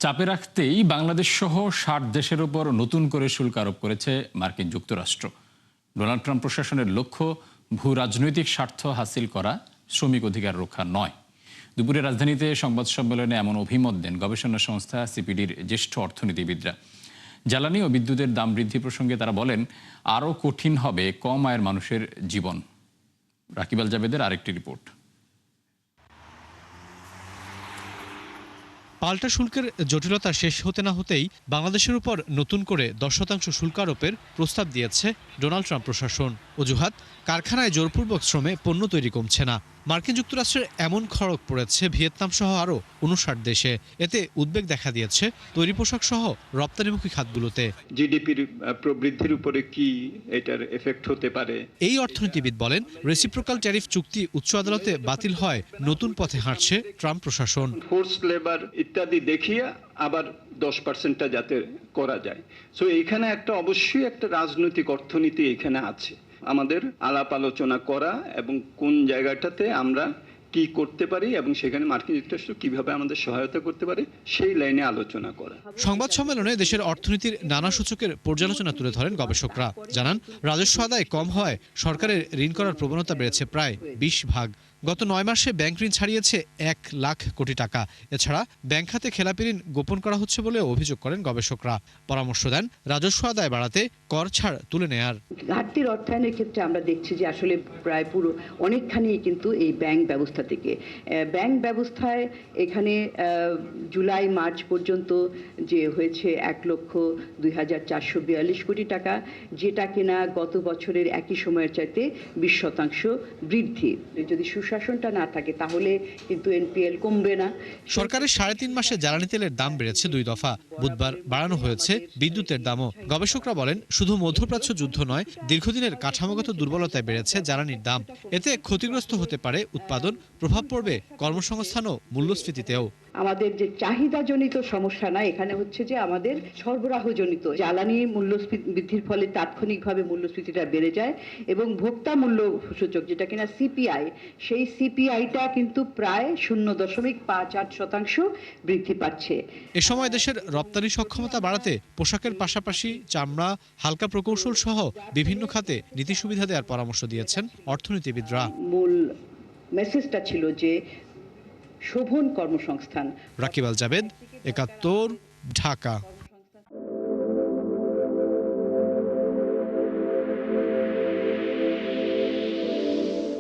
চাপে রাখতেই বাংলাদেশ সহ ৬০ দেশের উপর নতুন করে শুল্ক আরোপ করেছে মার্কিন যুক্তরাষ্ট্র। ডোনাল্ড ট্রাম্প প্রশাসনের লক্ষ্য ভূ রাজনৈতিক স্বার্থ হাসিল করা, শ্রমিক অধিকার রক্ষা নয়। দুপুরে রাজধানীতে সংবাদ সম্মেলনে এমন অভিমত দেন গবেষণা সংস্থা সিপিডির জ্যেষ্ঠ অর্থনীতিবিদরা। জ্বালানি ও বিদ্যুতের দাম বৃদ্ধি প্রসঙ্গে তারা বলেন, আরও কঠিন হবে কম আয়ের মানুষের জীবন। রাকিব আল জাবেদের আরেকটি রিপোর্ট। পাল্টা শুল্কের জটিলতা শেষ হতে না হতেই বাংলাদেশের উপর নতুন করে 10% শুল্ক আরোপের প্রস্তাব দিয়েছে ডোনাল্ড ট্রাম্প প্রশাসন। অজুহাত, কারখানায় জোরপূর্বক শ্রমে পণ্য তৈরি কমছে না। মার্কিন যুক্তরাষ্ট্রের এমন খড়গ পড়েছে ভিয়েতনাম সহ আরও 59 দেশে। এতে উদ্বেগ দেখা দিয়েছে তৈরি পোশাক সহ রপ্তানিমুখী খাতগুলোতে। জিডিপির প্রবৃদ্ধির উপরে কি এটার এফেক্ট হতে পারে। এই অর্থনীতিবিদ বলেন, রেসিপ্রোকাল ট্যারিফ চুক্তি উচ্চ আদালতে বাতিল হয় নতুন পথে হাঁটছে ট্রাম্প প্রশাসন। ফোর্সড লেবার ইত্যাদি দেখিয়ে আবার 10%টা যাতে করা যায়। সো এখানে অবশ্যই একটা রাজনৈতিক অর্থনীতি এখানে আছে। আমাদের আলাপ আলোচনা করা এবং কোন জায়গাটাতে আমরা কি করতে পারি এবং সেখানে মার্কিন যুক্তরাষ্ট্র কিভাবে আমাদের সহায়তা করতে পারে সেই লাইনে আলোচনা করা। সংবাদ সম্মেলনে দেশের অর্থনীতির নানা সূচকের পর্যালোচনা তুলে ধরেন গবেষকরা। জানান, রাজস্ব আদায় কম হয় সরকারের ঋণ করার প্রবণতা বেড়েছে প্রায় 20%। গত 9 মাসে ব্যাংক ঋণ ছাড়িয়েছে 1 লাখ কোটি টাকা। এছাড়া ব্যাংক খাতে খেলাপি ঋণ গোপন করা হচ্ছে বলে অভিযোগ করেন গবেষকরা। পরামর্শ দেন রাজস্ব আদায় বাড়াতে কর ছাড় তুলে নেয়ার। ঘাটতির অর্থায়নের ক্ষেত্রে আমরা দেখছি যে আসলে প্রায় পুরো অনেকখানি কিন্তু এই ব্যাংক ব্যবস্থা থেকে ব্যাংক ব্যবস্থায় এখানে জুলাই মার্চ পর্যন্ত যে হয়েছে 1,02,442 কোটি টাকা, যেটা কিনা গত বছরের একই সময়ের চাইতে 20% বৃদ্ধি। যদি সুশাসনটা না থাকে তাহলে কিন্তু এনপিএল কমবে না। সরকারের 3.5 মাসে জ্বালানি তেলের দাম বেড়েছে 2 দফা। বুধবার বাড়ানো হয়েছে বিদ্যুতের দামও। গবেষকরা বলেন, শুধু মধ্যপ্রাচ্য যুদ্ধ নয়, দীর্ঘদিনের কাঠামোগত দুর্বলতায় বেড়েছে জ্বালানির দাম। এতে ক্ষতিগ্রস্ত হতে পারে উৎপাদন, প্রভাব পড়বে কর্মসংস্থান ও মূল্যস্ফীতিতেও। আমাদের যে চাহিদাজনিত সমস্যা না, এখানে হচ্ছে যে আমাদের সরবরাহজনিত জ্বালানি মূল্য বৃদ্ধির ফলে তাৎক্ষণিকভাবে মূল্যস্ফীতিটা বেড়ে যায় এবং ভোক্তা মূল্য সূচক যেটা কিনা সিপিআই, সেই সিপিআইটা কিন্তু প্রায় 0.58% বৃদ্ধি পাচ্ছে। এ সময় দেশের রপ্তানি সক্ষমতা বাড়াতে পোশাকের পাশাপাশি চামড়া, হালকা প্রকৌশল সহ বিভিন্ন খাতে নীতি সুবিধা দেওয়ার পরামর্শ দিয়েছেন অর্থনীতিবিদরা। মূল মেসেজটা ছিল যে শোভন কর্মসংস্থান। রাকিব আল জাবেদ, 71, ঢাকা।